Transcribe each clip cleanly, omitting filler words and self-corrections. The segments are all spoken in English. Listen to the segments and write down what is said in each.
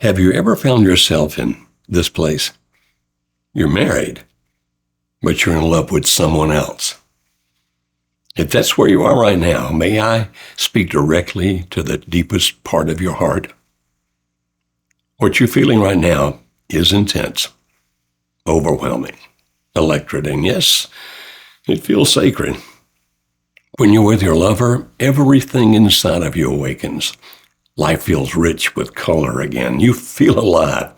Have you ever found yourself in this place? You're married, but you're in love with someone else. If that's where you are right now, may I speak directly to the deepest part of your heart? What you're feeling right now is intense, overwhelming, electric, and yes, it feels sacred. When you're with your lover, everything inside of you awakens. Life feels rich with color again. You feel alive,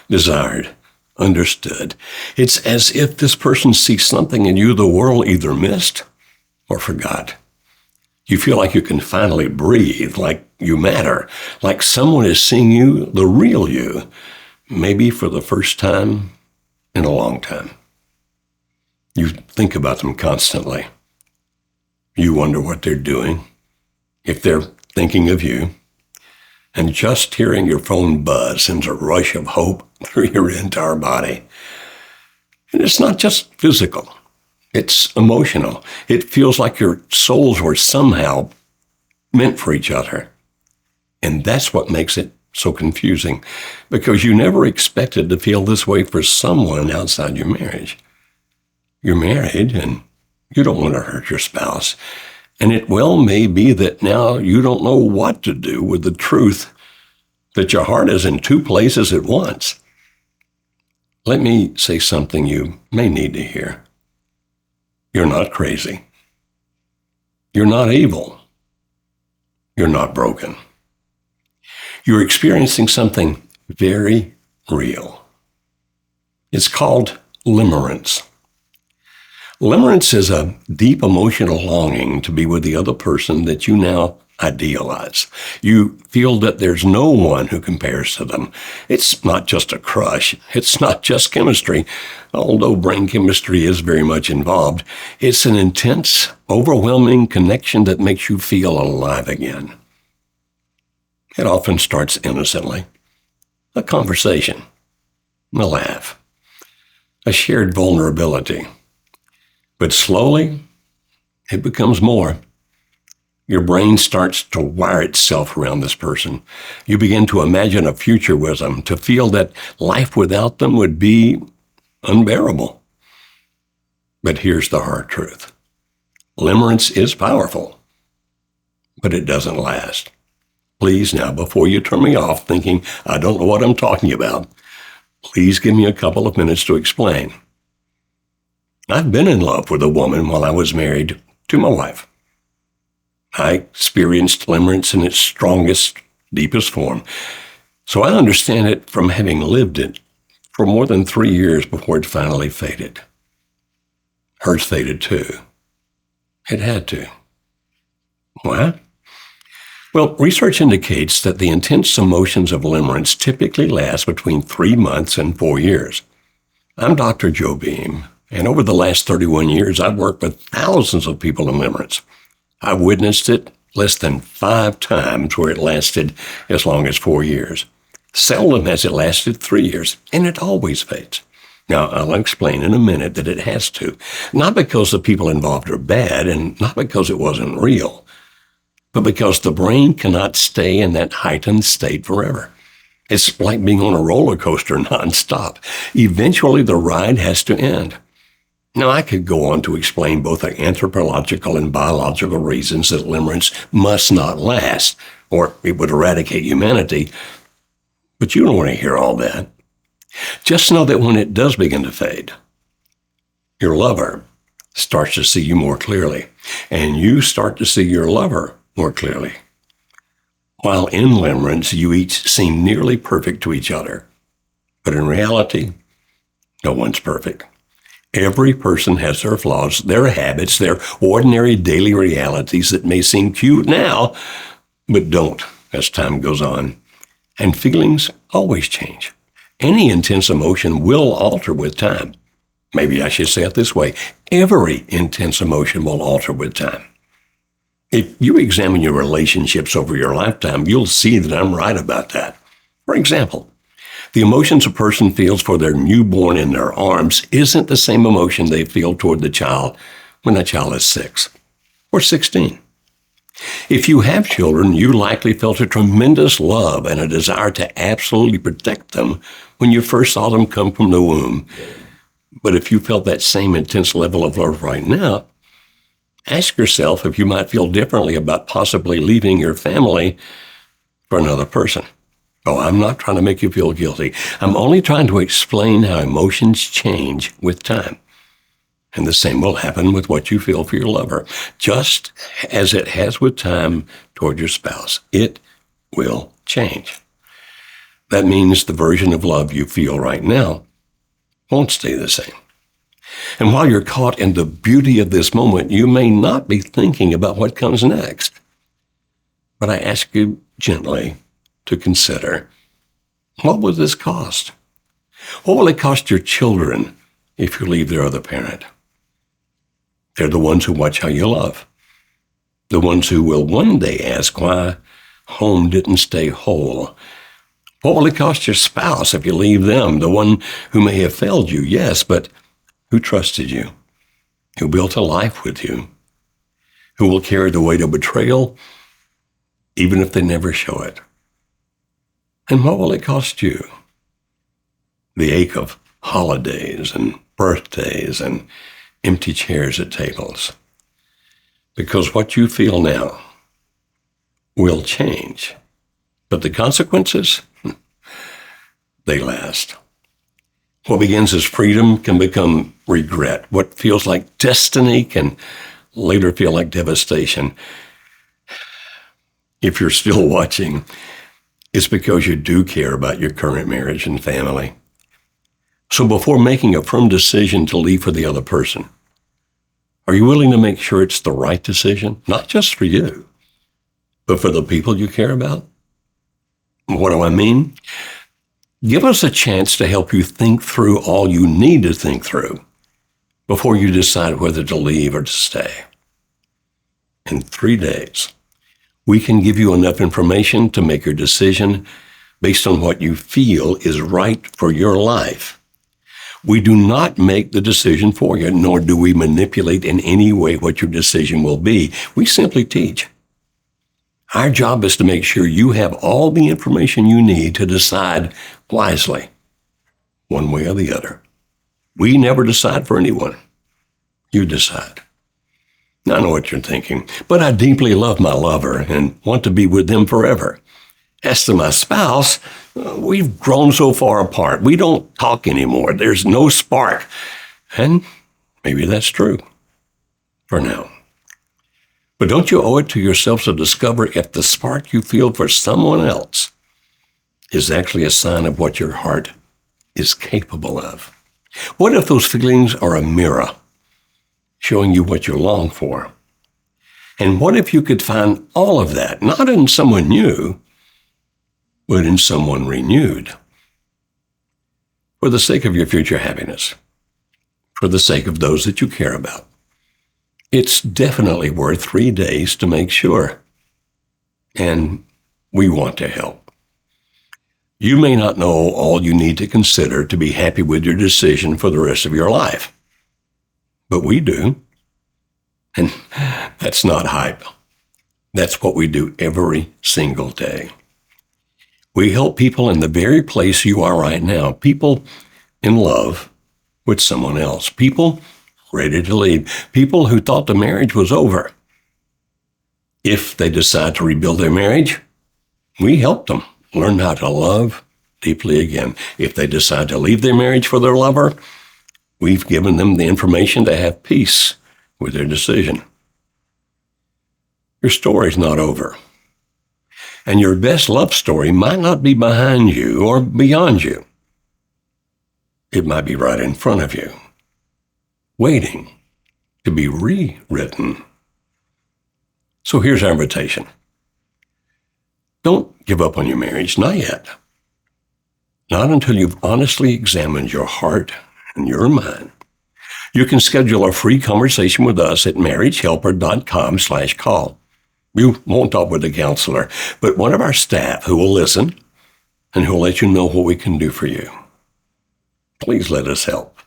desired, understood. It's as if this person sees something in you the world either missed or forgot. You feel like you can finally breathe, like you matter, like someone is seeing you, the real you, maybe for the first time in a long time. You think about them constantly. You wonder what they're doing, if they're thinking of you. And just hearing your phone buzz sends a rush of hope through your entire body. And it's not just physical. It's emotional. It feels like your souls were somehow meant for each other. And that's what makes it so confusing, because you never expected to feel this way for someone outside your marriage. You're married and you don't want to hurt your spouse. And it well may be that now you don't know what to do with the truth that your heart is in two places at once. Let me say something you may need to hear. You're not crazy. You're not evil. You're not broken. You're experiencing something very real. It's called limerence. Limerence is a deep emotional longing to be with the other person that you now idealize. You feel that there's no one who compares to them. It's not just a crush. It's not just chemistry, although brain chemistry is very much involved. It's an intense, overwhelming connection that makes you feel alive again. It often starts innocently. A conversation, a laugh, a shared vulnerability. But slowly, it becomes more. Your brain starts to wire itself around this person. You begin to imagine a future with them, to feel that life without them would be unbearable. But here's the hard truth. Limerence is powerful, but it doesn't last. Please now, before you turn me off thinking I don't know what I'm talking about, please give me a couple of minutes to explain. I've been in love with a woman while I was married to my wife. I experienced limerence in its strongest, deepest form, so I understand it from having lived it for more than 3 years before it finally faded. Hers faded too. It had to. Why? Well, research indicates that the intense emotions of limerence typically last between 3 months and 4 years. I'm Dr. Joe Beam. And over the last 31 years, I've worked with thousands of people in limerence. I've witnessed it less than 5 times where it lasted as long as 4 years. Seldom has it lasted 3 years, and it always fades. Now, I'll explain in a minute that it has to, not because the people involved are bad and not because it wasn't real, but because the brain cannot stay in that heightened state forever. It's like being on a roller coaster nonstop. Eventually, the ride has to end. Now, I could go on to explain both the anthropological and biological reasons that limerence must not last, or it would eradicate humanity, but you don't want to hear all that. Just know that when it does begin to fade, your lover starts to see you more clearly, and you start to see your lover more clearly. While in limerence, you each seem nearly perfect to each other, but in reality, no one's perfect. Every person has their flaws, their habits, their ordinary daily realities that may seem cute now, but don't as time goes on. And feelings always change. Any intense emotion will alter with time. Maybe I should say it this way. Every intense emotion will alter with time. If you examine your relationships over your lifetime, you'll see that I'm right about that. For example, the emotions a person feels for their newborn in their arms isn't the same emotion they feel toward the child when that child is 6 or 16. If you have children, you likely felt a tremendous love and a desire to absolutely protect them when you first saw them come from the womb. But if you felt that same intense level of love right now, ask yourself if you might feel differently about possibly leaving your family for another person. Oh, I'm not trying to make you feel guilty. I'm only trying to explain how emotions change with time. And the same will happen with what you feel for your lover. Just as it has with time toward your spouse, it will change. That means the version of love you feel right now won't stay the same. And while you're caught in the beauty of this moment, you may not be thinking about what comes next. But I ask you gently to consider, what will this cost? What will it cost your children if you leave their other parent? They're the ones who watch how you love. The ones who will one day ask why home didn't stay whole. What will it cost your spouse if you leave them? The one who may have failed you, yes, but who trusted you, who built a life with you, who will carry the weight of betrayal even if they never show it. And what will it cost you? The ache of holidays and birthdays and empty chairs at tables. Because what you feel now will change. But the consequences, they last. What begins as freedom can become regret. What feels like destiny can later feel like devastation. If you're still watching, it's because you do care about your current marriage and family. So before making a firm decision to leave for the other person, are you willing to make sure it's the right decision? Not just for you, but for the people you care about? What do I mean? Give us a chance to help you think through all you need to think through before you decide whether to leave or to stay. In 3 days, we can give you enough information to make your decision based on what you feel is right for your life. We do not make the decision for you, nor do we manipulate in any way what your decision will be. We simply teach. Our job is to make sure you have all the information you need to decide wisely, one way or the other. We never decide for anyone. You decide. I know what you're thinking, but I deeply love my lover and want to be with them forever. As to my spouse, we've grown so far apart. We don't talk anymore. There's no spark. And maybe that's true for now. But don't you owe it to yourself to discover if the spark you feel for someone else is actually a sign of what your heart is capable of? What if those feelings are a mirror showing you what you long for? And what if you could find all of that, not in someone new, but in someone renewed? For the sake of your future happiness, for the sake of those that you care about, it's definitely worth 3 days to make sure. And we want to help. You may not know all you need to consider to be happy with your decision for the rest of your life, but we do. And that's not hype. That's what we do every single day. We help people in the very place you are right now, people in love with someone else, people ready to leave, people who thought the marriage was over. If they decide to rebuild their marriage, we help them learn how to love deeply again. If they decide to leave their marriage for their lover, we've given them the information to have peace with their decision. Your story's not over. And your best love story might not be behind you or beyond you. It might be right in front of you, waiting to be rewritten. So here's our invitation. Don't give up on your marriage, not yet. Not until you've honestly examined your heart and your mind. You can schedule a free conversation with us at marriagehelper.com/call. You won't talk with a counselor, but one of our staff who will listen and who will let you know what we can do for you. Please let us help.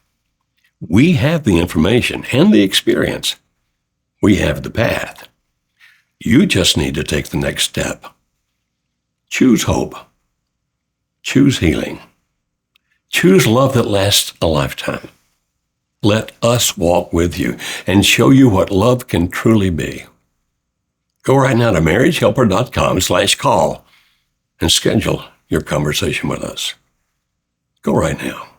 We have the information and the experience. We have the path. You just need to take the next step. Choose hope. Choose healing. Choose love that lasts a lifetime. Let us walk with you and show you what love can truly be. Go right now to marriagehelper.com/call and schedule your conversation with us. Go right now.